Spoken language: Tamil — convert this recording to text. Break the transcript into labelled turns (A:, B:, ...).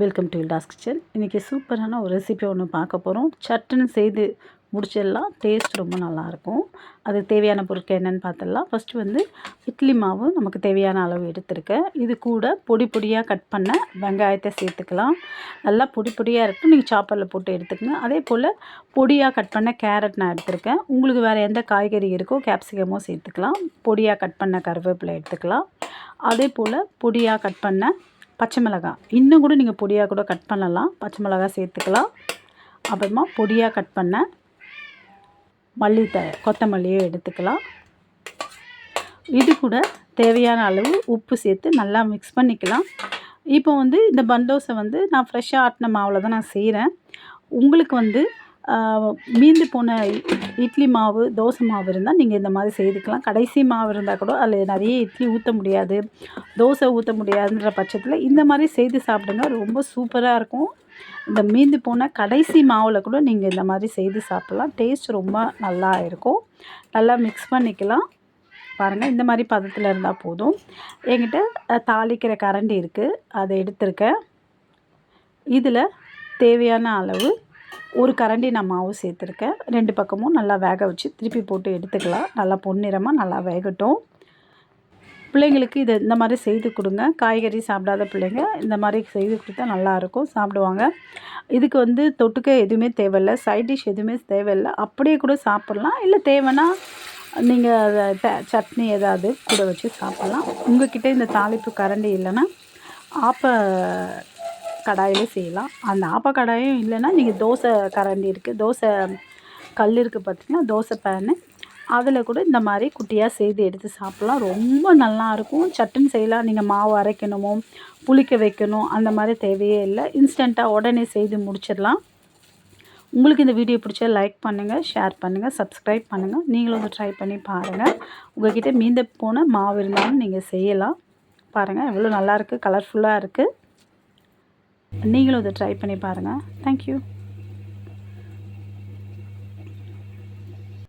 A: Welcome to இல்டாஸ் kitchen. இன்றைக்கி சூப்பரான ஒரு ரெசிபி ஒன்று பார்க்க போகிறோம். சட்டுன்னு செய்து முடிச்சிடலாம். டேஸ்ட் ரொம்ப நல்லாயிருக்கும். அதுக்கு தேவையான பொருட்கள் என்னென்னு பார்த்துடலாம். ஃபஸ்ட்டு வந்து இட்லி மாவு நமக்கு தேவையான அளவு எடுத்துருக்கேன். இது கூட பொடி பொடியாக கட் பண்ண வெங்காயத்தை சேர்த்துக்கலாம். நல்லா பொடி பொடியாக இருக்கும், நீங்கள் சாப்பரில் போட்டு எடுத்துக்கங்க. அதே போல் பொடியாக கட் பண்ண கேரட் நான் எடுத்துருக்கேன். உங்களுக்கு வேறு எந்த காய்கறி இருக்கோ கேப்சிகமோ சேர்த்துக்கலாம். பொடியாக கட் பண்ண கருவேப்பிலை எடுத்துக்கலாம். அதே போல் பொடியாக கட் பண்ண பச்சை மிளகாய், இன்னும் கூட நீங்கள் பொடியாக கூட கட் பண்ணலாம். பச்சை மிளகாய் சேர்த்துக்கலாம். அப்புறமா பொடியாக கட் பண்ண கொத்தமல்லியை எடுத்துக்கலாம். இது கூட தேவையான அளவு உப்பு சேர்த்து நல்லா மிக்ஸ் பண்ணிக்கலாம். இப்போ வந்து இந்த பந்தோசை வந்து நான் ஃப்ரெஷ்ஷாக ஆட்டின மாவில் தான் நான் செய்கிறேன். உங்களுக்கு வந்து மீந்து போன இட்லி மாவு, தோசை மாவு இருந்தால் நீங்கள் இந்த மாதிரி செய்துக்கலாம். கடைசி மாவு இருந்தால் கூட அதில் நிறைய இட்லி ஊற்ற முடியாது, தோசை ஊற்ற முடியாதுன்ற பட்சத்தில் இந்த மாதிரி செய்து சாப்பிடுங்க. ரொம்ப சூப்பராக இருக்கும். இந்த மீந்து போன கடைசி மாவில் கூட நீங்கள் இந்த மாதிரி செய்து சாப்பிட்லாம். டேஸ்ட் ரொம்ப நல்லா இருக்கும். நல்லா மிக்ஸ் பண்ணிக்கலாம். பாருங்கள், இந்த மாதிரி பதத்தில் இருந்தால் போதும். என்கிட்ட தாளிக்கிற கரண்டி இருக்குது, அதை எடுத்துருக்கேன். இதில் தேவையான அளவு ஒரு கரண்டி நான் மாவு சேர்த்துருக்கேன். 2 பக்கமும் நல்லா வேக வச்சு திருப்பி போட்டு எடுத்துக்கலாம். நல்லா பொன்னிறமாக நல்லா வேகட்டும். பிள்ளைங்களுக்கு இதை இந்த மாதிரி செய்து கொடுங்க. காய்கறி சாப்பிடாத பிள்ளைங்க இந்த மாதிரி செய்து கொடுத்தா நல்லாயிருக்கும், சாப்பிடுவாங்க. இதுக்கு வந்து தொட்டுக்க எதுவுமே தேவையில்லை, சைட் டிஷ் எதுவுமே தேவையில்லை. அப்படியே கூட சாப்பிட்லாம். இல்லை தேவைன்னா நீங்கள் சட்னி ஏதாவது கூட வச்சு சாப்பிட்லாம். உங்கள்கிட்ட இந்த தாளிப்பு கரண்டி இல்லைன்னா கடாயிலே செய்யலாம். அந்த கடாயும் இல்லைன்னா நீங்கள் தோசை கரண்டி இருக்குது, தோசை கல் இருக்குது பார்த்திங்கன்னா, தோசை பேனு, அதில் கூட இந்த மாதிரி குட்டியாக செய்து எடுத்து சாப்பிட்லாம். ரொம்ப நல்லாயிருக்கும். சட்டுன்னு செய்யலாம். நீங்கள் மாவு அரைக்கணுமோ புளிக்க வைக்கணும் அந்த மாதிரி தேவையே இல்லை. இன்ஸ்டண்ட்டாக உடனே செய்து முடிச்சிடலாம். உங்களுக்கு இந்த வீடியோ பிடிச்சா லைக் பண்ணுங்கள், ஷேர் பண்ணுங்கள், சப்ஸ்கிரைப் பண்ணுங்கள். நீங்களும் வந்து ட்ரை பண்ணி பாருங்கள். உங்கள்கிட்ட மீந்த போன மாவு இருந்தாலும் நீங்கள் செய்யலாம். பாருங்கள் எவ்வளோ நல்லாயிருக்கு, கலர்ஃபுல்லாக இருக்குது. நீங்களும் இதை ட்ரை பண்ணி பாருங்கள். தேங்க்யூ.